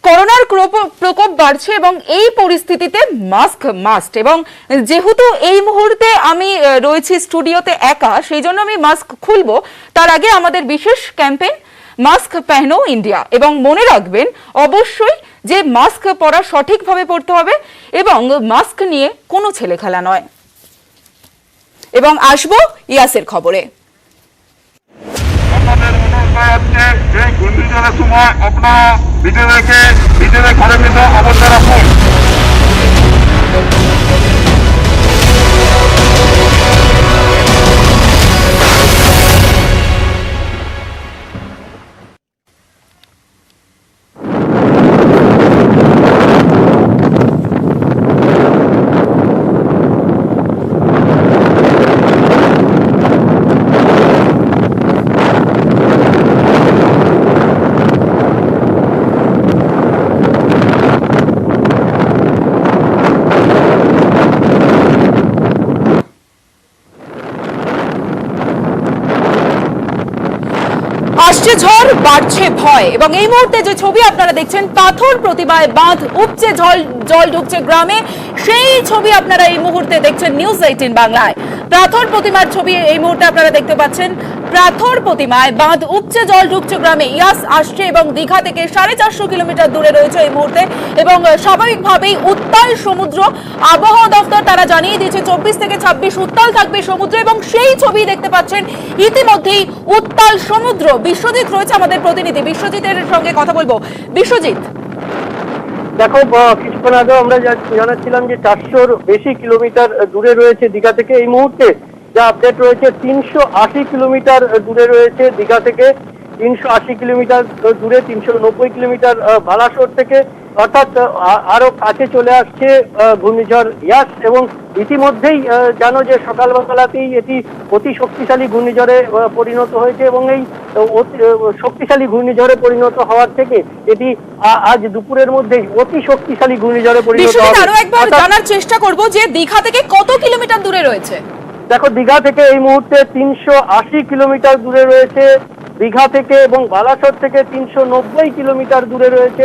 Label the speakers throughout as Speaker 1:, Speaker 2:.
Speaker 1: করোনার প্রকোপ বাড়ছে এবং এই পরিস্থিতিতে মাস্ক মাস্ট, এবং যেহেতু এই মুহূর্তে আমি রয়েছি স্টুডিওতে একা, সেই জন্য আমি মাস্ক খুলবো। তার আগে আমাদের বিশেষ ক্যাম্পেইন মাস্ক পেহনো ইন্ডিয়া, এবং মনে রাখবেন অবশ্যই যে মাস্ক পরা সঠিকভাবে পরতে হবে এবং মাস্ক নিয়ে কোনো ছেলেখেলা নয়। এবং আসবো ইয়াসের খবরে।
Speaker 2: ঘূর্ণিঝড়ের সময় আপনারা নিজেদের ঘরের মধ্যে অবস্থা রাখুন।
Speaker 1: আসছে ঝড়, বাড়ছে ভয়, এবং এই মুহূর্তে যে ছবি আপনারা দেখছেন, পাথর প্রতিমায় বাঁধ উপচে জল ঢুকছে গ্রামে, সেই ছবি আপনারা এই মুহূর্তে দেখছেন নিউজ 18 বাংলায়। পাথর প্রতিমার ছবি এই মুহূর্তে আপনারা দেখতে পাচ্ছেন। পাথর প্রতিমায় বাঁধ উপচে জল ঢুকছে গ্রামে। ইয়াস আসছে এবং দীঘা থেকে 450 কিলোমিটার দূরে রয়েছে এই মুহূর্তে, এবং স্বাভাবিকভাবেই উত্তাল সমুদ্র। আবহাওয়া দপ্তর তারা জানিয়ে দিয়েছে 24 থেকে 26 উত্তাল থাকবে সমুদ্র, এবং সেই ছবি দেখতে পাচ্ছেন ইতিমধ্যেই উত্তাল সমুদ্র। বিশ্বজিৎ রয়েছে আমাদের প্রতিনিধি, বিশ্বজিতের সঙ্গে কথা বলবো। বিশ্বজিৎ,
Speaker 3: দেখো, কিছুক্ষণ আগে আমরা জানাচ্ছিলাম যে 400-র বেশি কিলোমিটার দূরে রয়েছে দীঘা থেকে। এই মুহূর্তে যা আপডেট রয়েছে 380 কিলোমিটার দূরে রয়েছে দীঘা থেকে, 380 কিলোমিটার দূরে 390 কিলোমিটার বালাসোর থেকে, অর্থাৎ আরো কাছে চলে আসছে ঘূর্ণিঝড় ইয়াস। এবং ইতিমধ্যেই জানো যে সকালবেলাতেই এটি অতি শক্তিশালী ঘূর্ণিঝড়ে পরিণত হয়েছে, এবং এই শক্তিশালী ঘূর্ণিঝড়ে পরিণত হওয়ার থেকে এটি আজ দুপুরের মধ্যেই অতি শক্তিশালী ঘূর্ণিঝড়ে পরিণত হবে।
Speaker 1: আরো একবার জানার চেষ্টা করব যে দীঘা থেকে কত কিলোমিটার দূরে রয়েছে।
Speaker 3: দেখো, দীঘা থেকে এই মুহূর্তে 380 কিলোমিটার দূরে রয়েছে দীঘা থেকে, এবং বালাসোর থেকে 390 কিলোমিটার দূরে রয়েছে।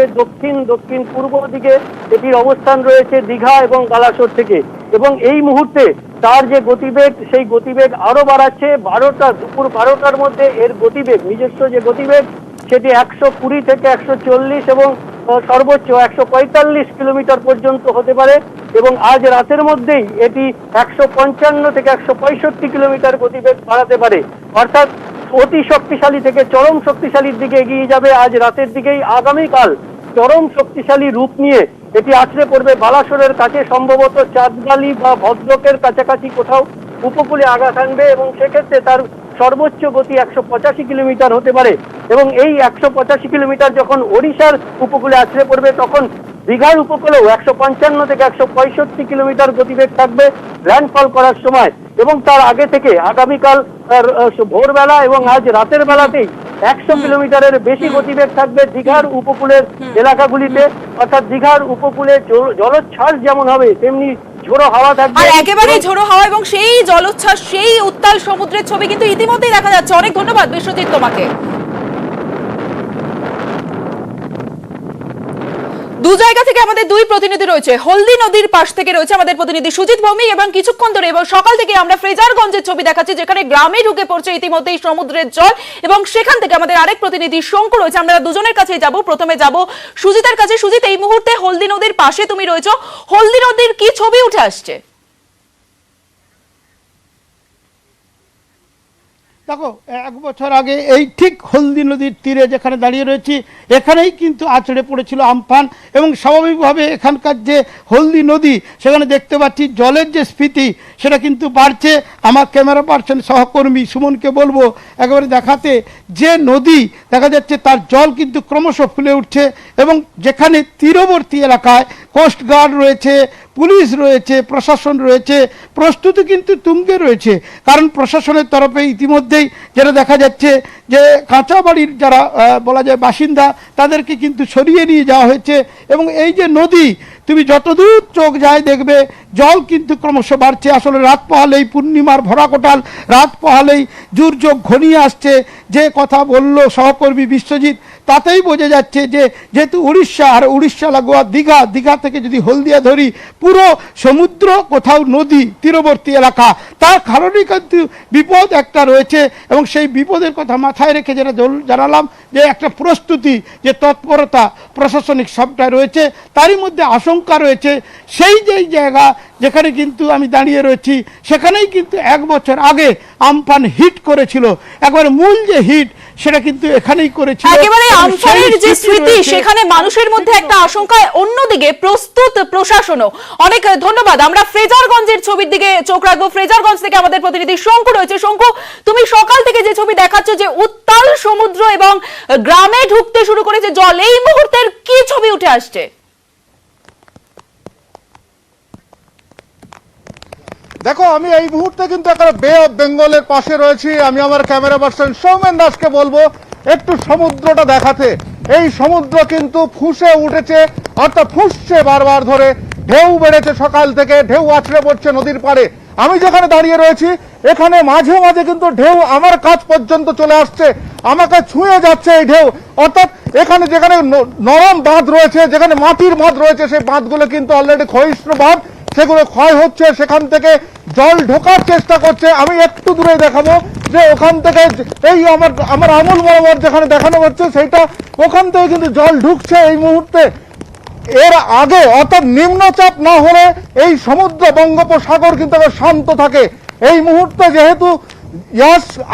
Speaker 3: দক্ষিণ পূর্ব দিকে এটির অবস্থান রয়েছে দীঘা এবং বালাসোর থেকে, এবং এই মুহূর্তে তার যে গতিবেগ, সেই গতিবেগ আরো বাড়াচ্ছে। দুপুর 12টার মধ্যে এর গতিবেগ, নিজস্ব যে গতিবেগ, সেটি 120 থেকে 140 এবং সর্বোচ্চ 145 কিলোমিটার পর্যন্ত হতে পারে, এবং আজ রাতের মধ্যেই এটি 155 থেকে 165 কিলোমিটার গতিবেগ বাড়াতে পারে। অর্থাৎ অতি শক্তিশালী থেকে চরম শক্তিশালীর দিকে এগিয়ে যাবে আজ রাতের দিকেই। আগামীকাল চরম শক্তিশালী রূপ নিয়ে এটি আছড়ে পড়বে বালাসোরের কাছে, সম্ভবত চাঁদবালি বা ভদ্রকের কাছাকাছি কোথাও উপকূলে আঘাত আনবে, এবং সেক্ষেত্রে তার সর্বোচ্চ গতি 185 কিলোমিটার হতে পারে। এবং এই 185 কিলোমিটার যখন ওড়িশার উপকূলে আছড়ে পড়বে, তখন দীঘার উপকূলেও 155 থেকে 165 কিলোমিটার গতিবেগ থাকবে ল্যান্ডফল করার সময়। এবং তার আগে থেকে আগামীকাল ভোরবেলা এবং আজ রাতের বেলাতেই 100 কিলোমিটারের বেশি গতিবেগ থাকবে দীঘার উপকূলের এলাকাগুলিতে। অর্থাৎ দীঘার উপকূলে জলোচ্ছ্বাস যেমন হবে, তেমনি ঝোড়ো হাওয়া থাকবে,
Speaker 1: আর একেবারে ঝোড়ো হাওয়া, এবং সেই জলোচ্ছ্বাস, সেই উত্তাল সমুদ্রের ছবি কিন্তু ইতিমধ্যেই দেখা যাচ্ছে। অনেক ধন্যবাদ বিশ্বজিৎ তোমাকে। দু জায়গা থেকে আমাদের দুই প্রতিনিধি রয়েছে। হলদি নদীর পাশ থেকে রয়েছে আমাদের প্রতিনিধি সুজিত ভৌমিক, এবং কিছুক্ষণ ধরে এবং সকাল থেকে আমরা ফ্রেজারগঞ্জের ছবি দেখাচ্ছি, যেখানে গ্রামে ঢুকে পড়ছে ইতিমধ্যেই সমুদ্রের জল, এবং সেখান থেকে আমাদের আরেক প্রতিনিধি শঙ্কু রয়েছে। আমরা দুজনের কাছেই যাব। প্রথমে যাব সুজিতের কাছে। সুজিত, এই মুহূর্তে হলদি নদীর পাশে তুমি রয়েছো, হলদি নদীর কি ছবি উঠে আসছে?
Speaker 4: দেখো, 1 বছর আগে এই ঠিক হলদি নদীর তীরে যেখানে দাঁড়িয়ে রয়েছি, এখানেই কিন্তু আছড়ে পড়েছিল আমফান, এবং স্বাভাবিকভাবে এখানকার যে হলদি নদী, সেখানে দেখতে পাচ্ছি জলের যে স্ফীতি সেটা কিন্তু বাড়ছে। আমার ক্যামেরা পার্সন সহকর্মী সুমনকে বলবো একেবারে দেখাতে, যে নদী দেখা যাচ্ছে তার জল কিন্তু ক্রমশ ফুলে উঠছে, এবং যেখানে তীরবর্তী এলাকায় কোস্টগার্ড রয়েছে, পুলিশ রয়েছে, প্রশাসন রয়েছে, প্রস্তুতি কিন্তু তুঙ্গে রয়েছে। কারণ প্রশাসনের তরফে ইতিমধ্যেই যেটা দেখা যাচ্ছে যে কাঁচা বাড়ির যারা বলা যায় বাসিন্দা, তাদেরকে কিন্তু সরিয়ে নিয়ে যাওয়া হয়েছে। এবং এই যে নদী, তুমি যতদূর চোখ যায় দেখবে জল কিন্তু ক্রমশ বাড়ছে। আসলে রাত পোহালেই পূর্ণিমার ভরা কোটাল, রাত পোহালেই দুর্যোগ ঘনিয়ে আসছে। যে কথা বলল সহকর্মী বিশ্বজিৎ, তাতেই বোঝা যাচ্ছে যে যেহেতু উড়িষ্যা আর উড়িষ্যা লাগোয়া দীঘা, দীঘা থেকে যদি হলদিয়া ধরি পুরো সমুদ্র, কোথাও নদী, তীরবর্তী এলাকা, তার কারণেই কিন্তু বিপদ একটা রয়েছে। এবং সেই বিপদের কথা মাথায় রেখে যেটা জানালাম যে একটা প্রস্তুতি, যে তৎপরতা প্রশাসনিক সবটাই রয়েছে, তারই মধ্যে আশঙ্কা রয়েছে সেই যেই জায়গা যেখানে কিন্তু আমি দাঁড়িয়ে রয়েছি সেখানেই কিন্তু 1 বছর আগে আমফান হিট করেছিল। একবার মূল যে হিট সেটা কিন্তু এখানেই করেছিল।
Speaker 1: একেবারে আমফানের যে স্মৃতি, সেখানে মানুষের মধ্যে একটা আশঙ্কা, অন্যদিকে প্রস্তুত প্রশাসনও। অনেক ধন্যবাদ। আমরা ফ্রেজারগঞ্জের ছবির দিকে চোখ রাখবো। ফ্রেজারগঞ্জ থেকে আমাদের প্রতিনিধি শঙ্কু রয়েছে। শঙ্কু, তুমি সকাল থেকে যে ছবি দেখাচ্ছ যে উত্তাল সমুদ্র এবং গ্রামে ঢুকতে শুরু করেছে জল, এই মুহূর্তের কি ছবি উঠে আসছে?
Speaker 5: দেখো, আমি এই মুহূর্তে কিন্তু একটা বে অফ বেঙ্গলের পাশে রয়েছি। আমি আমার ক্যামেরা পার্সন সৌমেন দাসকে বলবো একটু সমুদ্রটা দেখাতে। এই সমুদ্র কিন্তু ফুঁসে উঠেছে, অর্থাৎ ফুঁসছে বারবার ধরে, ঢেউ বেড়েছে সকাল থেকে, ঢেউ আছড়ে পড়ছে নদীর পাড়ে। আমি যেখানে দাঁড়িয়ে রয়েছি এখানে মাঝে মাঝে কিন্তু ঢেউ আমার কাছ পর্যন্ত চলে আসছে, আমাকে ছুঁয়ে যাচ্ছে এই ঢেউ। অর্থাৎ এখানে যেখানে নরম বাঁধ রয়েছে, যেখানে মাটির বাঁধ রয়েছে, সেই বাঁধগুলো কিন্তু অলরেডি ক্ষয়িষ্ণু বাঁধ, সেগুলো ক্ষয় হচ্ছে, সেখান থেকে জল ঢোকার চেষ্টা করছে। আমি একটু দূরে দেখাবো যে ওখান থেকে এই আমার আঙুল বরাবর যেখানে দেখানো হচ্ছে সেইটা, ওখান থেকে কিন্তু জল ঢুকছে এই মুহূর্তে। এর আগে অর্থাৎ নিম্নচাপ না হলে এই সমুদ্র বঙ্গোপসাগর কিন্তু শান্ত থাকে। এই মুহূর্তে যেহেতু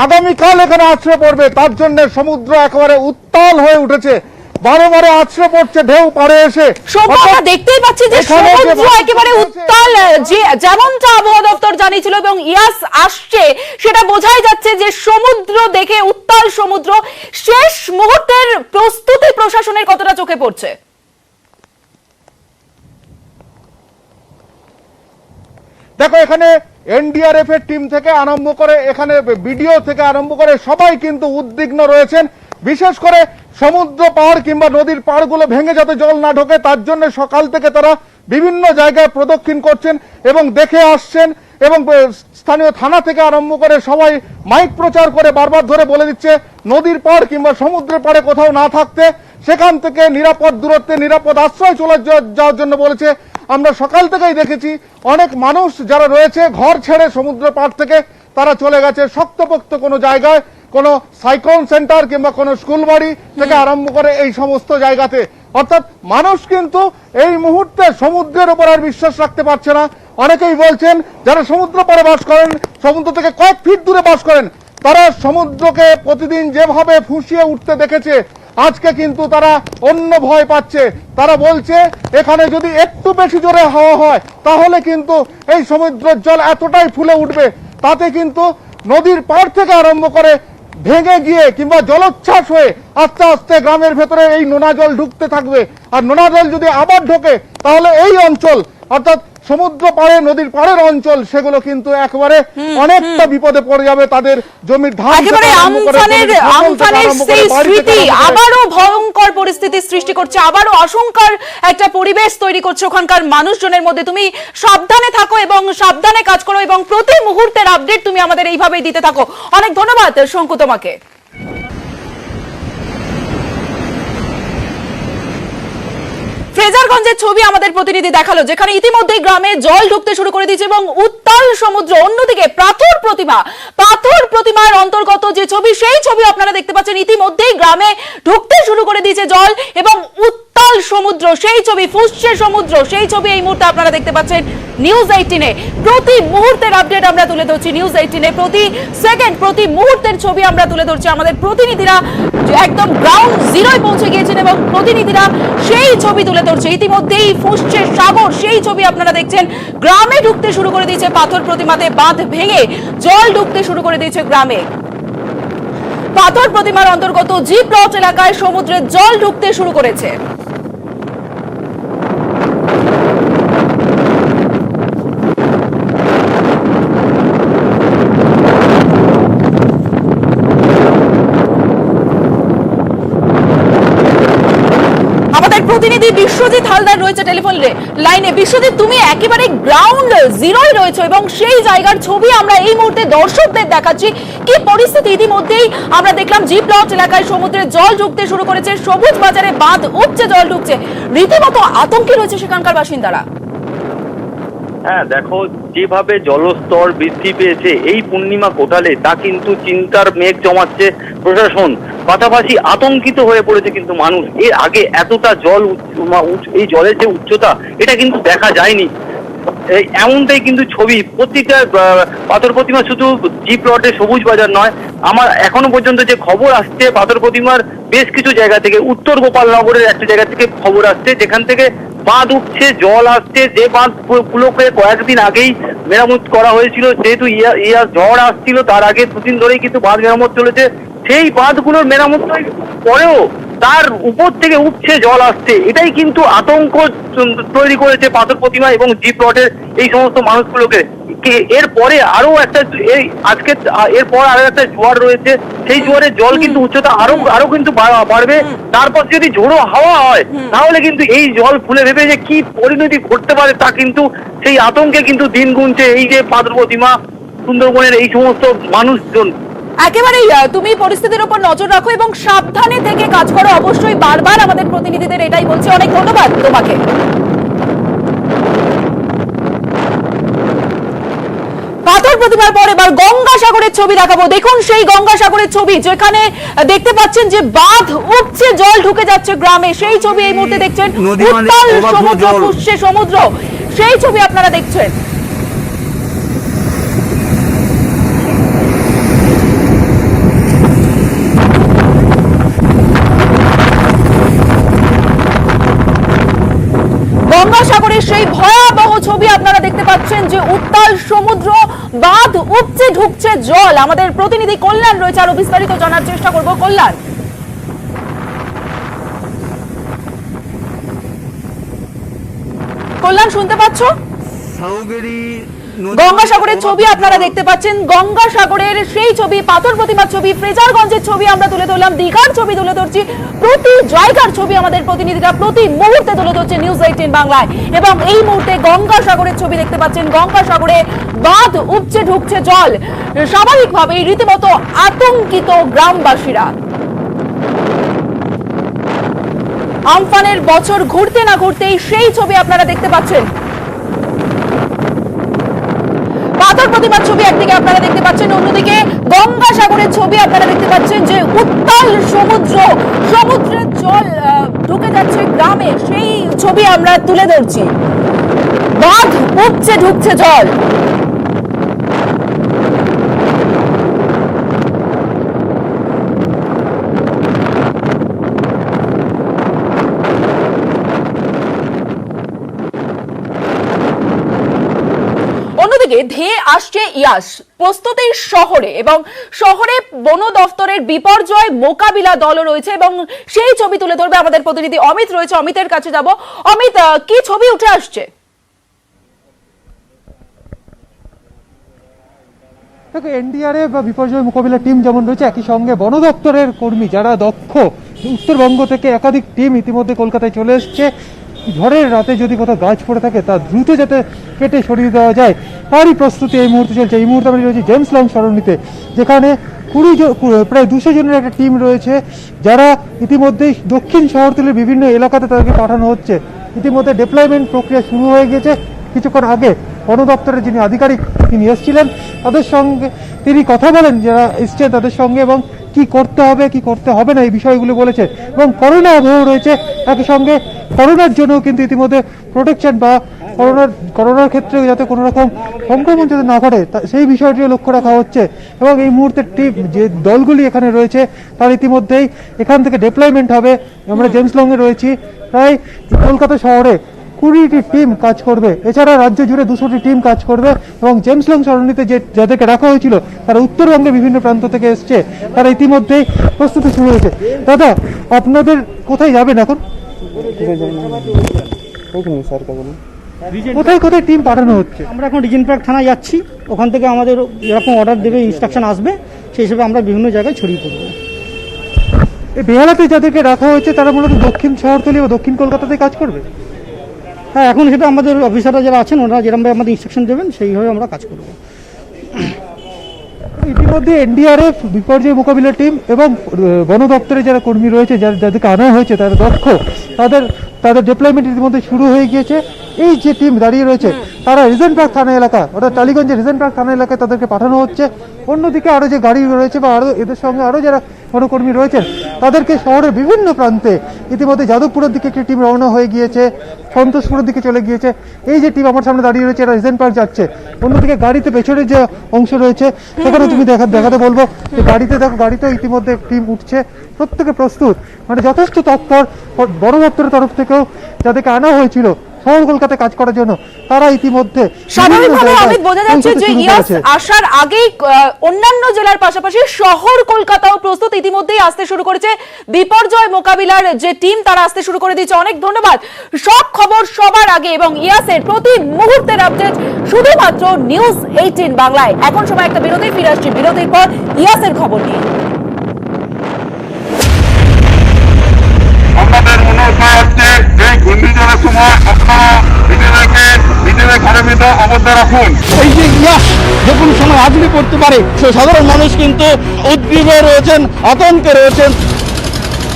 Speaker 5: আগামীকাল এখানে আছড়ে পড়বে, তার জন্য সমুদ্র একেবারে উত্তাল হয়ে উঠেছে, বারে বারে আছড়ে পড়ছে ঢেউ পাড়ে এসে।
Speaker 1: আমরা দেখতেই পাচ্ছি যে সমুদ্র একেবারে উত্তাল, যে যেমনটা আবহাওয়া দপ্তর জানিয়েছিল এবং ইয়াস আসছে, সেটা বোঝাই যাচ্ছে যে সমুদ্র দেখে উত্তাল সমুদ্র। শেষ মুহূর্তের প্রস্তুতি প্রশাসনের কতটা চোখে পড়ছে?
Speaker 5: দেখো, এখানে এনডিআরএফ এর টিম থেকে আরম্ভ করে, এখানে বিডিও থেকে আরম্ভ করে সবাই কিন্তু উদ্বিগ্ন রয়েছেন। বিশেষ করে সমুদ্র পাড় কিংবা নদীর পাড়গুলো ভেঙে যাতে জল না ঢোকে, তার জন্য সকাল থেকে তারা বিভিন্ন জায়গায় প্রদক্ষিণ করছেন এবং দেখে আসছেন। এবং স্থানীয় থানা থেকে আরম্ভ করে সবাই মাইক প্রচার করে বারবার ধরে বলে দিচ্ছে নদীর পাড় কিংবা সমুদ্রের পাড়ে কোথাও না থাকতে, সেখান থেকে নিরাপদ দূরত্বে নিরাপদ আশ্রয় চলে যাওয়ার জন্য বলেছে। আমরা সকাল থেকেই দেখেছি অনেক মানুষ যারা রয়েছে ঘর ছেড়ে সমুদ্র পাড় থেকে তারা চলে গেছে শক্তপোক্ত কোনো জায়গায়, কোনো সাইক্লোন সেন্টার কিংবা কোনো স্কুল বাড়ি থেকে আরম্ভ করে এই সমস্ত জায়গাতে। অর্থাৎ মানুষ কিন্তু এই মুহূর্তে সমুদ্রের উপর আর বিশ্বাস রাখতে পারছে না। অনেকেই বলছেন যারা সমুদ্র পাড়ে বাস করেন, সমুদ্র থেকে কয়েক ফিট দূরে বাস করেন, তারা সমুদ্রকে প্রতিদিন যেভাবে ফুঁসিয়ে উঠতে দেখেছে, আজকে কিন্তু তারা অন্য ভয় পাচ্ছে। তারা বলছে এখানে যদি একটু বেশি জোরে হাওয়া হয় তাহলে কিন্তু এই সমুদ্রের জল এতটাই ফুলে উঠবে, তাতে কিন্তু নদীর পাড় থেকে আরম্ভ করে ভেঙে গিয়ে কিংবা জলোচ্ছ্বাস হয়ে আস্তে আস্তে গ্রামের ভেতরে এই নোনা জল ঢুকতে থাকবে। আর নোনা জল যদি আবার ঢোকে তাহলে এই অঞ্চল, অর্থাৎ সমুদ্র পাড়ে নদীর পাড়ের অঞ্চল, সেগুলো কিন্তু একেবারে অনেকটা বিপদে পড়ে যাবে। তাদের জমির ধান,
Speaker 1: একেবারে আমফানের সেই স্মৃতি আবারও ভয়ঙ্কর পরিস্থিতি সৃষ্টি করছে, আবারও আশঙ্কার একটা পরিবেশ তৈরি করছে ওখানকার মানুষজনের মধ্যে। তুমি সাবধানে থাকো এবং সাবধানে কাজ করো এবং প্রতি মুহূর্তের আপডেট তুমি আমাদের এইভাবেই দিতে থাকো। অনেক ধন্যবাদ শঙ্কু তোমাকে। ফ্রেজারগঞ্জের ছবি আমাদের প্রতিনিধি দেখালো, যেখানে ইতিমধ্যেই গ্রামে জল ঢুকতে শুরু করে দিয়েছে এবং উত্তাল সমুদ্র। অন্যদিকে পাথর প্রতিমার অন্তর্গত যে ছবি, সেই ছবি আপনারা দেখতে পাচ্ছেন, ইতিমধ্যেই গ্রামে ঢুকতে শুরু করে দিয়েছে জল এবং উত্তাল সমুদ্র, সেই ছবি, ফুঁসছে সমুদ্র, সেই ছবি এই মুহূর্তে আপনারা দেখতে পাচ্ছেন নিউজ 18-এ। প্রতি মুহূর্তের আপডেট আমরা তুলে ধরছি নিউজ 18-এ, প্রতি সেকেন্ড প্রতি মুহূর্তের ছবি আমরা তুলে ধরছি। আমাদের প্রতিনিধিরা একদম গ্রাউন্ড জিরোয় পৌঁছে গিয়েছেন এবং প্রতিনিধিরা সেই ছবি তুলে ধরছে। ইতিমধ্যেই ফুঁসছে সাগর, সেই ছবি আপনারা দেখছেন। গ্রামে ঢুকতে শুরু করে দিয়েছে পাথর প্রতিমাতে, বাঁধ ভেঙে জল ঢুকতে শুরু করে দিয়েছে গ্রামে। পাথর প্রতিমার অন্তর্গত জি প্লট এলাকায় সমুদ্রের জল ঢুকতে শুরু করেছে। প্রতিনিধি বিশ্বজিৎ হালদার রয়েছে টেলিফোন লাইনে। বিশ্বজিৎ, তুমি একেবারে গ্রাউন্ড জিরোয় রয়েছে এবং সেই জায়গার ছবি আমরা এই মুহূর্তে দর্শকদের দেখাচ্ছি। কি পরিস্থিতি? ইতিমধ্যেই আমরা দেখলাম জি প্লট এলাকায় সমুদ্রে জল ঢুকতে শুরু করেছে, সবুজ বাজারে বাঁধ উপচে জল ঢুকছে, রীতিমতো আতঙ্কে রয়েছে সেখানকার বাসিন্দারা।
Speaker 6: হ্যাঁ দেখো, যেভাবে জলস্তর বৃদ্ধি পেয়েছে এই পূর্ণিমা কোটালে, তা কিন্তু চিন্তার মেঘ জমাচ্ছে প্রশাসন, পাশাপাশি আতঙ্কিত হয়ে পড়েছে কিন্তু মানুষ। এর আগে এতটা জল, এই জলের যে উচ্চতা, এটা কিন্তু দেখা যায়নি। এমনটাই কিন্তু ছবি প্রত্যেকটা পাথর প্রতিমা, শুধু জি প্লটে সবুজ বাজার নয়, আমার এখনো পর্যন্ত যে খবর আসছে পাথর প্রতিমার বেশ কিছু জায়গা থেকে, উত্তর গোপালনগরের একটা জায়গা থেকে খবর আসছে যেখান থেকে বাঁধ উঠছে, জল আসছে, যে বাঁধগুলোকে কয়েকদিন আগেই মেরামত করা হয়েছিল, যেহেতু ঝড় আসছিল তার আগে দুদিন ধরেই কিন্তু বাঁধ মেরামত চলেছে, সেই বাঁধগুলোর মেরামত পরেও তার উপর থেকে উপচে জল আসছে। এটাই কিন্তু আতঙ্ক তৈরি করেছে পাথর প্রতিমা এবং জি প্লটের এই সমস্ত মানুষগুলোকে। এরপরে আরো একটা, এরপর আরো একটা জোয়ার রয়েছে, সেই জোয়ারের জল কিন্তু উচ্চতা আরো কিন্তু বাড়বে। তারপর যদি ঝোড়ো হাওয়া হয় তাহলে কিন্তু এই জল ফুলে ভেবে যে কি পরিণতি ঘটতে পারে, তা কিন্তু সেই আতঙ্কে কিন্তু দিন গুনছে এই যে পাথর প্রতিমা, সুন্দরবনের এই সমস্ত মানুষজন।
Speaker 1: একেবারেই তুমি পরিস্থিতির উপর নজর রাখো এবং সাবধানে থেকে কাজ করো, অবশ্যই বারবার আমাদের প্রতিনিধিদের এটাই বলছি। অনেক ধন্যবাদ তোমাকে। পাথর প্রতিমার পর এবার গঙ্গাসাগরের ছবি দেখাবো। দেখুন সেই গঙ্গাসাগরের ছবি, যেখানে দেখতে পাচ্ছেন যে বাঁধ উপচে জল ঢুকে যাচ্ছে গ্রামে, সেই ছবি এই মুহূর্তে দেখছেন। উত্তাল সমুদ্র, ফুসছে সমুদ্র, সেই ছবি আপনারা দেখছেন। গঙ্গাসাগরের সেই ভয়াবহ ছবি আপনারা দেখতে পাচ্ছেন, যে উত্তাল সমুদ্র, বাঁধ উপচে ঢুকছে জল। আমাদের প্রতিনিধি কল্যাণ রয়েছে, আরো বিস্তারিত জানার চেষ্টা করব। কল্যাণ, শুনতে পাচ্ছ? গঙ্গাসাগরের ছবি আপনারা দেখতে পাচ্ছেন, গঙ্গাসাগরের সেই ছবি, পাথর প্রতিমার ছবি, ফ্রেজারগঞ্জের ছবি আমরা তুলে ধরলাম, দীঘার ছবি তুলে ধরছি, প্রতি জায়গার ছবি আমাদের প্রতিনিধিরা প্রতি মুহূর্তে তুলে ধরছে নিউজ 18 বাংলায়। এবং এই মুহূর্তে গঙ্গাসাগরের ছবি দেখতে পাচ্ছেন, গঙ্গাসাগরে বাঁধ উপচে ঢুকছে জল, স্বাভাবিকভাবেই রীতিমতো আতঙ্কিত গ্রামবাসীরা। আমফানের বছর ঘুরতে না ঘুরতেই সেই ছবি আপনারা দেখতে পাচ্ছেন। পাথর প্রতিমার ছবি একদিকে আপনারা দেখতে পাচ্ছেন, অন্যদিকে গঙ্গাসাগরের ছবি আপনারা দেখতে পাচ্ছেন, যে উত্তাল সমুদ্র, সমুদ্রের জল ঢুকে যাচ্ছে গ্রামে, সেই ছবি আমরা তুলে ধরছি। বাঁধ উপচে ঢুকছে জল। ধেয়ে আসছে ইয়াস প্রস্তুতির শহরে, এবং শহরে বন দফতরের বিপর্যয় মোকাবিলা দল রয়েছে এবং সেই ছবি তুলে ধরবে আমাদের প্রতিনিধি অমিত রয়েছে। অমিতের কাছে যাব। অমিত, কি ছবি উঠে আসছে?
Speaker 7: দেখো, এনডিআরএফ বা বিপর্যয় মোকাবিলা টিম যেমন রয়েছে, একই সঙ্গে বন দপ্তরের কর্মী যারা দক্ষ, উত্তরবঙ্গ থেকে একাধিক টিম ইতিমধ্যে কলকাতায় চলে এসছে। ঝড়ের রাতে যদি কোথাও গাছ পড়ে থাকে তা দ্রুত যাতে কেটে সরিয়ে দেওয়া যায়, তারই প্রস্তুতি এই মুহূর্তে চলছে। এই মুহূর্তে আমরা রয়েছি জেমস লং সরণিতে, যেখানে প্রায় 200 জনের একটা টিম রয়েছে, যারা ইতিমধ্যেই দক্ষিণ শহরতলির বিভিন্ন এলাকাতে তাদেরকে পাঠানো হচ্ছে। ইতিমধ্যে ডিপ্লয়মেন্ট প্রক্রিয়া শুরু হয়ে গেছে। কিছুক্ষণ আগে বন দপ্তরের যিনি আধিকারিক তিনি এসেছিলেন, তাদের সঙ্গে তিনি কথা বলেন, যারা এসছেন তাদের সঙ্গে, এবং কি করতে হবে কি করতে হবে না এই বিষয়গুলো বলেছে। এবং করোনা আবহ রয়েছে, একই সঙ্গে করোনার জন্য কিন্তু ইতিমধ্যে প্রোটেকশন বা করোনার ক্ষেত্রে যাতে কোনো রকম সংক্রমণ যাতে না ঘটে সেই বিষয়টিও লক্ষ্য রাখা হচ্ছে। এবং এই মুহূর্তে টিম যে দলগুলি এখানে রয়েছে তার ইতিমধ্যেই এখান থেকে ডিপ্লয়মেন্ট হবে। আমরা জেমস লংয়ে রয়েছি, প্রায় কলকাতা শহরে 20টি টিম কাজ করবে, এছাড়া রাজ্য জুড়ে 200টি টিম কাজ করবে। এবং জেমস লং সরণিতে যাদেরকে রাখা হয়েছিল তারা উত্তরবঙ্গের বিভিন্ন প্রান্ত থেকে এসছে, তারা ইতিমধ্যেই প্রস্তুতি শুরু হয়েছে। দাদা, আপনাদের কোথায় যাবেন এখন? কোথায় কোথায় টিম পাঠানো হচ্ছে?
Speaker 8: আমরা এখন রিজেন্ট পার্ক থানায় যাচ্ছি, ওখান থেকে আমাদের এরকম অর্ডার দেবে, ইনস্ট্রাকশন আসবে, সেই হিসেবে আমরা বিভিন্ন জায়গায় ছড়িয়ে পড়বো।
Speaker 7: এই বেহালাতে যাদেরকে রাখা হয়েছে তারা মূলত দক্ষিণ শহরতলি বা দক্ষিণ কলকাতাতে কাজ করবে।
Speaker 8: হ্যাঁ, এখন সেটা আমাদের অফিসাররা যারা আছেন ওরা যেরকমভাবে আমাদের ইনস্ট্রাকশন দেবেন সেইভাবে আমরা কাজ করব।
Speaker 7: ইতিমধ্যে এনডিআরএফ, বিপর্যয় মোকাবিলা টিম এবং বন দপ্তরে যারা কর্মী রয়েছে, যাদেরকে আনা হয়েছে তারা দক্ষ, তাদের ডিপ্লয়মেন্ট ইতিমধ্যে শুরু হয়ে গিয়েছে। এই যে টিম দাঁড়িয়ে রয়েছে তারা রিজেন্ট পার্ক থানা এলাকা, অর্থাৎ টালিগঞ্জের রিজেন্ট পার্ক থানা এলাকায় তাদেরকে পাঠানো হচ্ছে। অন্যদিকে আরো যে গাড়ি রয়েছে বা আরো এদের সঙ্গে আরো যারা বনকর্মী রয়েছেন তাদেরকে শহরের বিভিন্ন প্রান্তে, ইতিমধ্যে যাদবপুরের দিকে একটি টিম রওনা হয়ে গিয়েছে, সন্তোষপুরের দিকে চলে গিয়েছে। এই যে টিম আমার সামনে দাঁড়িয়ে রয়েছে এরা রিজেন্ট পার্ক যাচ্ছে। অন্যদিকে গাড়িতে পেছনের যে অংশ রয়েছে সেখানে তুমি দেখাতে বলবো যে গাড়িতে দেখো, গাড়িতেও ইতিমধ্যে টিম উঠছে, প্রত্যেকে প্রস্তুত, মানে যথেষ্ট তৎপর। বন দপ্তরের তরফ থেকেও যাদেরকে আনা হয়েছিল শহর কলকাতায় কাজ করার জন্য তারা ইতিমধ্যে
Speaker 1: স্বাভাবিকভাবে অমিত বোঝা যাচ্ছে যে ইয়াস আসার আগেই অন্যান্য জেলার পাশাপাশি শহর কলকাতাও প্রস্তুত, ইতিমধ্যেই আসতে শুরু করেছে বিপর্যয় মোকাবিলার যে টিম, তারা আসতে শুরু করে দিয়েছে। অনেক ধন্যবাদ। সব খবর সবার আগে এবং ইয়াসের প্রতি মুহূর্তের আপডেট শুধুমাত্র নিউজ 18 বাংলায়। এখন সময় একটা বিরতি, ফিরে আসছি বিরতির পর ইয়াসের খবর নিয়ে।
Speaker 2: আমাদের মনে হচ্ছে এই ঘূর্ণিঝড়ের সময় আপনারা নিজেদের ঘরের ভিতর অবস্থা রাখুন।
Speaker 4: এই যে ইয়াস যে কোনো সময় আজকে পড়তে পারে, সাধারণ মানুষ কিন্তু উদ্গ্রীবে রয়েছেন, আতঙ্কে রয়েছেন।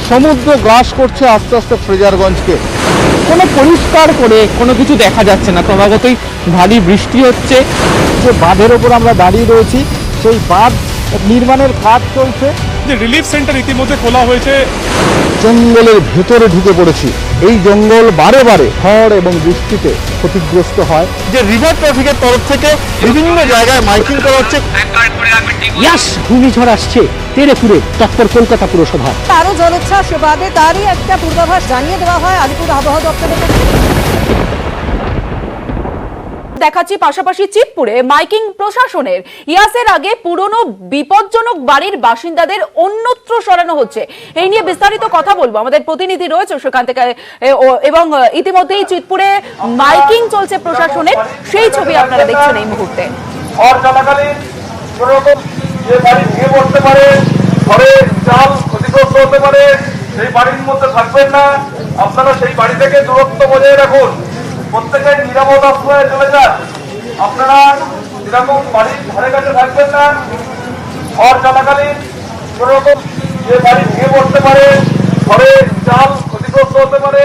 Speaker 5: সমুদ্র গ্রাস করছে আস্তে আস্তে ফ্রেজারগঞ্জকে।
Speaker 9: কোনো পরিষ্কার করে কোনো কিছু দেখা যাচ্ছে না, ক্রমাগতই ভারী বৃষ্টি হচ্ছে।
Speaker 5: যে বাঁধের ওপর আমরা দাঁড়িয়ে রয়েছি সেই বাঁধ নির্মাণের কাজ চলছে।
Speaker 10: যে রিলিফ সেন্টার ইতিমধ্যে খোলা হয়েছে।
Speaker 5: জঙ্গলের ভেতরে ঢুকে পড়েছি। এই জঙ্গল বারে বারে ঝড় এবং বৃষ্টিতে ক্ষতিগ্রস্ত হয়।
Speaker 4: যে রিভার ট্রাফিকের তরফ থেকে বিভিন্ন জায়গায় মাইকিং করা হচ্ছে।
Speaker 8: ইয়াস ঘূর্ণিঝড় আসছে তেরেপুরে, তৎপর কলকাতা পুরসভা।
Speaker 11: আরো জলোচ্ছ্বাস বাদে তারই একটা পূর্বাভাস জানিয়ে দেওয়া হয় আলিপুর আবহাওয়া দপ্তরের পক্ষ থেকে।
Speaker 1: দেখাচ্ছি পাশাপাশি চিতপুরে মাইকিং প্রশাসনের। ইয়াসের আগে পুরনো বিপজ্জনক বাড়ির বাসিন্দাদের অন্যত্র সরানো হচ্ছে, এই নিয়ে বিস্তারিত কথা বলবো। আমাদের প্রতিনিধি রয়েছে সেখান থেকে, এবং ইতিমধ্যেই চিতপুরে মাইকিং চলছে প্রশাসনের, সেই ছবি আপনারা দেখছেন এই মুহূর্তে।
Speaker 2: ঝড় চলাকালীন কোনো রকম যে বাড়ি ভেঙে পড়তে পারে, ঘরে চাল ক্ষতিগ্রস্ত হতে পারে, সেই বাড়ির মধ্যে থাকবেন না। আপনারা সেই বাড়ি থেকে দূরত্ব বজায় রাখুন। প্রত্যেকের নিরাপদ আশ্রয়ে চলে যান। আপনারা এরকম বাড়ির ঘরে কাছে থাকবেন না। ঝড় চলাকালীন কোনো রকম যে বাড়ি ভেঙে পড়তে পারে, ঘরে চাল ক্ষতিগ্রস্ত হতে পারে,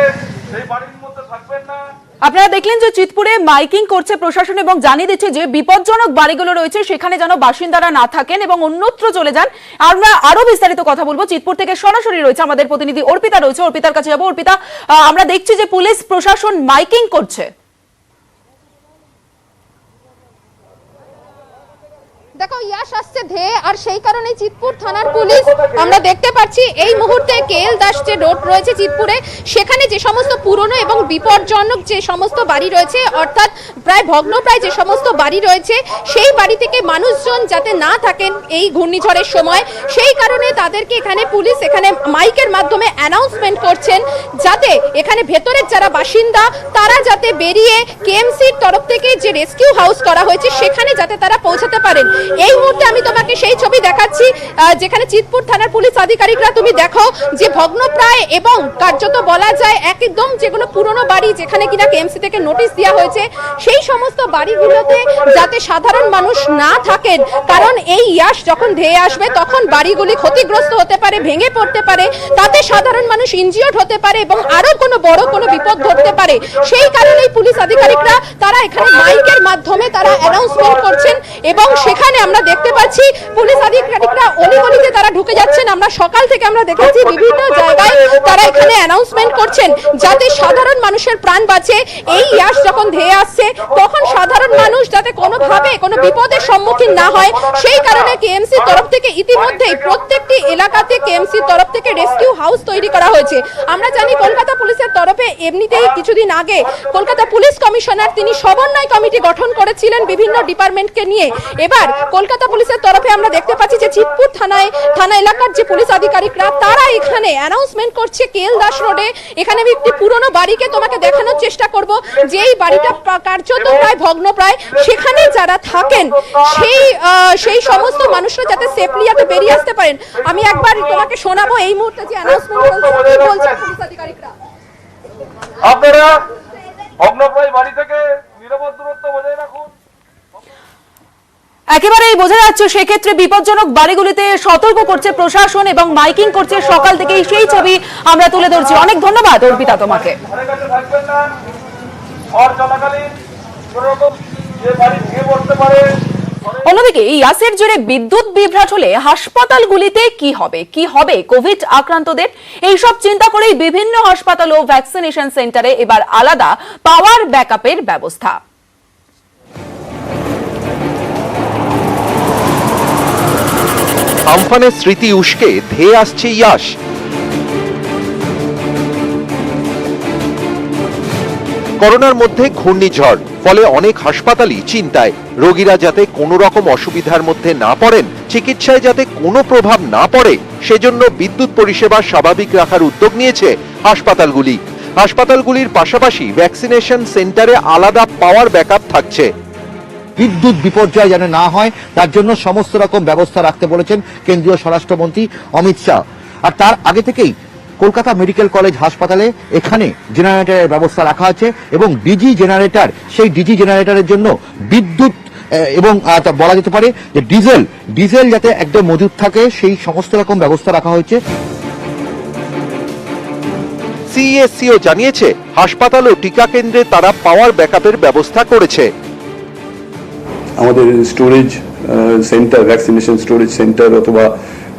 Speaker 2: সেই বাড়ির মধ্যে থাকবেন না।
Speaker 1: আপনারা দেখলেন যে চিতপুরে মাইকিং করছে প্রশাসন এবং জানিয়ে দিচ্ছে যে বিপজ্জনক বাড়িগুলো রয়েছে সেখানে যেন বাসিন্দারা না থাকেন এবং অন্যত্র চলে যান। আমরা আরো বিস্তারিত কথা বলবো। চিতপুর থেকে সরাসরি রয়েছে আমাদের প্রতিনিধি অর্পিতা রয়েছে, অর্পিতার কাছে যাবো। অর্পিতা, আমরা দেখছি যে পুলিশ প্রশাসন মাইকিং করছে।
Speaker 11: দেখো ইয়াস আসছে ধেয়ে, আর সেই কারণে চিতপুর থানার পুলিশ আমরা দেখতে পাচ্ছি এই মুহূর্তে কেএল দাস যে রোড রয়েছে চিতপুরে, সেখানে যে সমস্ত পুরনো এবং বিপজ্জনক যে সমস্ত বাড়ি রয়েছে, অর্থাৎ প্রায় ভগ্নপ্রায় যে সমস্ত বাড়ি রয়েছে, সেই বাড়ি থেকে মানুষজন যাতে না থাকেন এই ঘূর্ণিঝড়ের সময়, সেই কারণে তাদেরকে এখানে পুলিশ এখানে মাইকের মাধ্যমে অ্যানাউন্সমেন্ট করছেন যাতে এখানে ভেতরের যারা বাসিন্দা তারা যাতে বেরিয়ে কেএমসির তরফ থেকে যে রেস্কিউ হাউস করা হয়েছে সেখানে যাতে তারা পৌঁছাতে পারেন। এই মুহূর্তে আমি তোমাকে সেই ছবি দেখাচ্ছি যেখানে চিতপুর থানার পুলিশ আধিকারিকরা, তুমি দেখো যে ভগ্নপ্রায় এবং কার্যত বলা যায় একদম যেগুলো পুরনো বাড়ি যেখানে কিনা কেএমসি থেকে নোটিশ দেওয়া হয়েছে, সেই সমস্ত বাড়িগুলোতে যাতে সাধারণ মানুষ না থাকেন, কারণ এই ইয়াস যখন ধেয়ে আসবে তখন বাড়িগুলি ক্ষতিগ্রস্ত হতে পারে, ভেঙে পড়তে পারে, তাতে সাধারণ মানুষ ইনজিওর্ড হতে পারে এবং আরো কোনো বড় কোনো বিপদ ঘটতে পারে। সেই কারণেই পুলিশ আধিকারিকরা তারা এখানে মাইকের মাধ্যমে তারা অ্যানাউন্সমেন্ট করছেন এবং সেখানে আমরা দেখতে পাচ্ছি পুলিশ আধিকারিকরা অলিগলিতে তারা ঢুকে যাচ্ছেন। আমরা সকাল থেকে আমরা দেখেছি বিভিন্ন জায়গায় তারা এখানে অ্যানাউন্সমেন্ট করছেন যাতে সাধারণ মানুষের প্রাণ বাঁচে। এই ইয়াস যখন ধেয়ে আসছে তখন সাধারণ মানুষ যাতে কোনোভাবে কোনো বিপদের সম্মুখীন না হয়, সেই কারণে কেএমসির তরফ থেকে ইতিমধ্যেই প্রত্যেকটি এলাকাতে কেএমসির তরফ থেকে রেস্কিউ হাউস তৈরি করা হয়েছে। আমরা জানি কলকাতা পুলিশের তরফে এমনিতেই কিছুদিন আগে কলকাতা পুলিশ কমিশনার তিনি সমন্বয় কমিটি গঠন করেছিলেন বিভিন্ন ডিপার্টমেন্টকে নিয়ে। এবার কলকাতা পুলিশের তরফে আমরা দেখতে পাচ্ছি যে চিতপুর থানা এলাকার যে পুলিশ আধিকারিকরা তারা এখানে অ্যানাউন্সমেন্ট করছে কেএল দাস রোডে। এখানে আমি একটি পুরনো বাড়িকে তোমাকে দেখানোর চেষ্টা করব, যে এই বাড়িটা কার্যত প্রায় ভগ্নপ্রায়। সেখানে যারা থাকেন সেই সমস্ত মানুষরা যাতে সেফলি যাতে বেরিয়ে আসতে পারেন। আমি একবার তোমাকে শোনাবো এই মুহূর্তে যে অ্যানাউন্সমেন্ট বলছে পুলিশ আধিকারিকরা।
Speaker 2: আপনারা ভগ্নপ্রায় বাড়ি থেকে নিরাপদ দূরত্ব বজায় রাখুন।
Speaker 1: একেবারেই বোঝা যাচ্ছে সেক্ষেত্রে বিপজ্জনক বাড়িগুলিতে সতর্ক করছে প্রশাসন এবং মাইকিং করছে সকাল থেকেই, সেই ছবি আমরা তুলে ধরছি। অনেক ধন্যবাদ অর্পিতা তোমাকে।
Speaker 2: ঘরে কাছে থাকবেন না, ঘর চলাকালীন কোনো রকম যে বাড়ি ভেঙে পড়তে পারে।
Speaker 1: অন্যদিকে ইয়াসের জোরে বিদ্যুৎ বিভ্রাট হলে হাসপাতালগুলিতে কি হবে কোভিড আক্রান্তদের? এইসব চিন্তা করেই বিভিন্ন হাসপাতাল ও ভ্যাকসিনেশন সেন্টারে এবার আলাদা পাওয়ার ব্যাকআপের ব্যবস্থা।
Speaker 12: আমফানের স্মৃতি উস্কে ধেয়ে আসছে ইয়াস। করোনার মধ্যে ঘূর্ণিঝড়, ফলে অনেক হাসপাতালই চিন্তায়। রোগীরা যাতে কোনো রকম অসুবিধার মধ্যে না পড়েন, চিকিৎসায় যাতে কোনো প্রভাব না পড়ে, সেজন্য বিদ্যুৎ পরিষেবা স্বাভাবিক রাখার উদ্যোগ নিয়েছে হাসপাতালগুলির পাশাপাশি ভ্যাকসিনেশন সেন্টারে আলাদা পাওয়ার ব্যাকআপ থাকছে।
Speaker 13: বিদ্যুৎ বিপর্যয় যেন না হয় তার জন্য সমস্ত রকম ব্যবস্থা রাখতে বলেছেন কেন্দ্রীয় স্বরাষ্ট্রমন্ত্রী অমিত শাহ। আর তার আগে থেকেই কলকাতা মেডিকেল কলেজ হাসপাতালে এখানে জেনারেটরের ব্যবস্থা রাখা আছে এবং ডিজি জেনারেটর, সেই ডিজি জেনারেটরের জন্য বিদ্যুৎ এবং বলা যেতে পারে যে ডিজেল যাতে একদম মজুদ থাকে সেই সমস্ত রকম ব্যবস্থা রাখা হয়েছে।
Speaker 12: সিএসসিও জানিয়েছে হাসপাতাল ও টিকা কেন্দ্রে তারা পাওয়ার ব্যাকআপের ব্যবস্থা করেছে।
Speaker 14: আমাদের storage centre, vaccination storage centre অথবা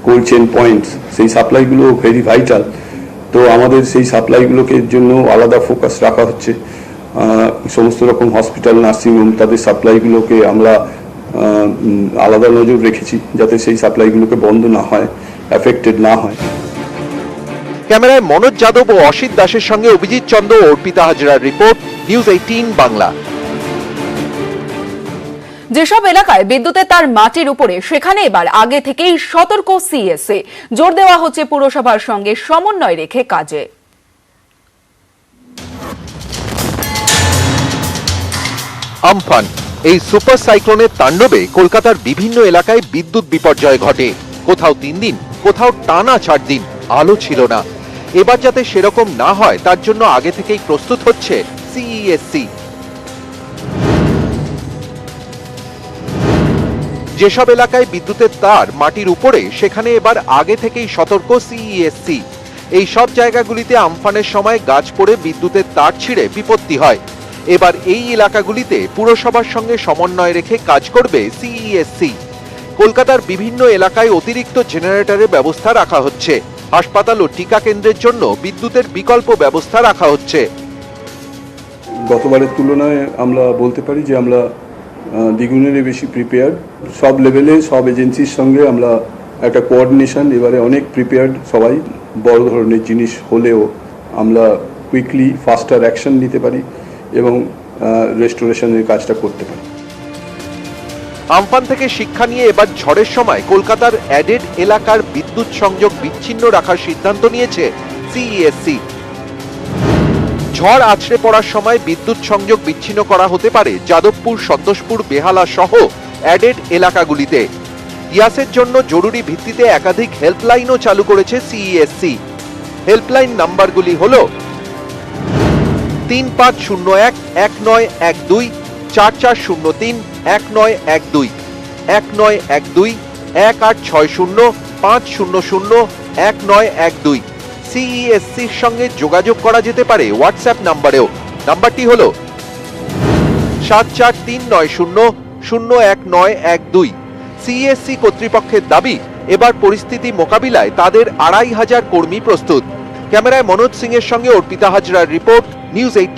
Speaker 14: কোল্ড চেন পয়েন্টস, সেই সাপ্লাইগুলো ভেরি ভাইটাল। তো আমাদের সেই সাপ্লাইগুলোকে জন্য আলাদা ফোকাস রাখা হচ্ছে। সমস্ত রকম হসপিটাল, নার্সিংহোম, তাদের সাপ্লাইগুলোকে আমরা আলাদা নজর রেখেছি যাতে সেই সাপ্লাইগুলোকে বন্ধ না হয়, এফেক্টেড না হয়।
Speaker 12: ক্যামেরায় মনোজ যাদব ও অসিত দাসের সঙ্গে অভিজিৎ চন্দ্র ও অর্পিতা হাজরার রিপোর্ট, নিউজ 18 বাংলা।
Speaker 1: যেসব এলাকায় বিদ্যুতের তার মাটির উপরে, সেখানে এবার আগে থেকেই সতর্ক সিএসসি। জোর দেওয়া হচ্ছে পুরসভার সঙ্গে সমন্বয় রেখে কাজে।
Speaker 12: আমফান, এই সুপার সাইক্লোনের তাণ্ডবে কলকাতার বিভিন্ন এলাকায় বিদ্যুৎ বিপর্যয় ঘটে। কোথাও 3 দিন, কোথাও টানা 4 দিন আলো ছিল না। এবার যাতে সেরকম না হয় তার জন্য আগে থেকেই প্রস্তুত হচ্ছে সিইএসসি। যেসব এলাকায় বিদ্যুতের তার মাটির উপরে, সেখানে এবার আগে থেকেই সতর্ক সিইএসসি। এই সব জায়গাগুলিতে আমফানের সময় গাছ পড়ে বিদ্যুতের তার ছিঁড়ে বিপত্তি হয়। এবার এই এলাকাগুলিতে পুরসভার সঙ্গে সমন্বয় রেখে কাজ করবে সিইএসসি। কলকাতার বিভিন্ন এলাকায় অতিরিক্ত জেনারেটরের ব্যবস্থা রাখা হচ্ছে। হাসপাতাল ও টিকা কেন্দ্রের জন্য বিদ্যুতের বিকল্প ব্যবস্থা রাখা হচ্ছে।
Speaker 14: গতবারের তুলনায় আমরা বলতে পারি যে আমরা দ্বিগুণেরও বেশি প্রিপেয়ার্ড। সব লেভেলে, সব এজেন্সির সঙ্গে আমরা একটা কোঅর্ডিনেশন, এবারে অনেক প্রিপেয়ার্ড সবাই। বড় ধরনের জিনিস হলেও আমরা কুইকলি ফাস্টার অ্যাকশন নিতে পারি এবং রেস্টোরেশনের কাজটা করতে পারি।
Speaker 12: আমফান থেকে শিক্ষা নিয়ে এবার ঝড়ের সময় কলকাতার অ্যাডেড এলাকার বিদ্যুৎ সংযোগ বিচ্ছিন্ন রাখার সিদ্ধান্ত নিয়েছে সিইএসসি। ঝড় আছড়ে পড়ার সময় বিদ্যুৎ সংযোগ বিচ্ছিন্ন করা হতে পারে যাদবপুর, সন্তোষপুর, বেহালা সহ অ্যাডেড এলাকাগুলিতে। ইয়াসের জন্য জরুরি ভিত্তিতে একাধিক হেল্পলাইনও চালু করেছে সিইএসসি। হেল্পলাইন নাম্বারগুলি হল 3501 1912, 4403 1912, 1912 1860 500 1912। সিইএসসির সঙ্গে যোগাযোগ করা যেতে পারে হোয়াটসঅ্যাপ নাম্বারেও। নাম্বারটি হল 743900 01912। সিইএসসি কর্তৃপক্ষের দাবি, এবার পরিস্থিতি মোকাবিলায় তাদের 2500 কর্মী প্রস্তুত। ক্যামেরায় মনোজ সিং এর সঙ্গে অর্পিতা হাজরার রিপোর্ট, নিউজ 18।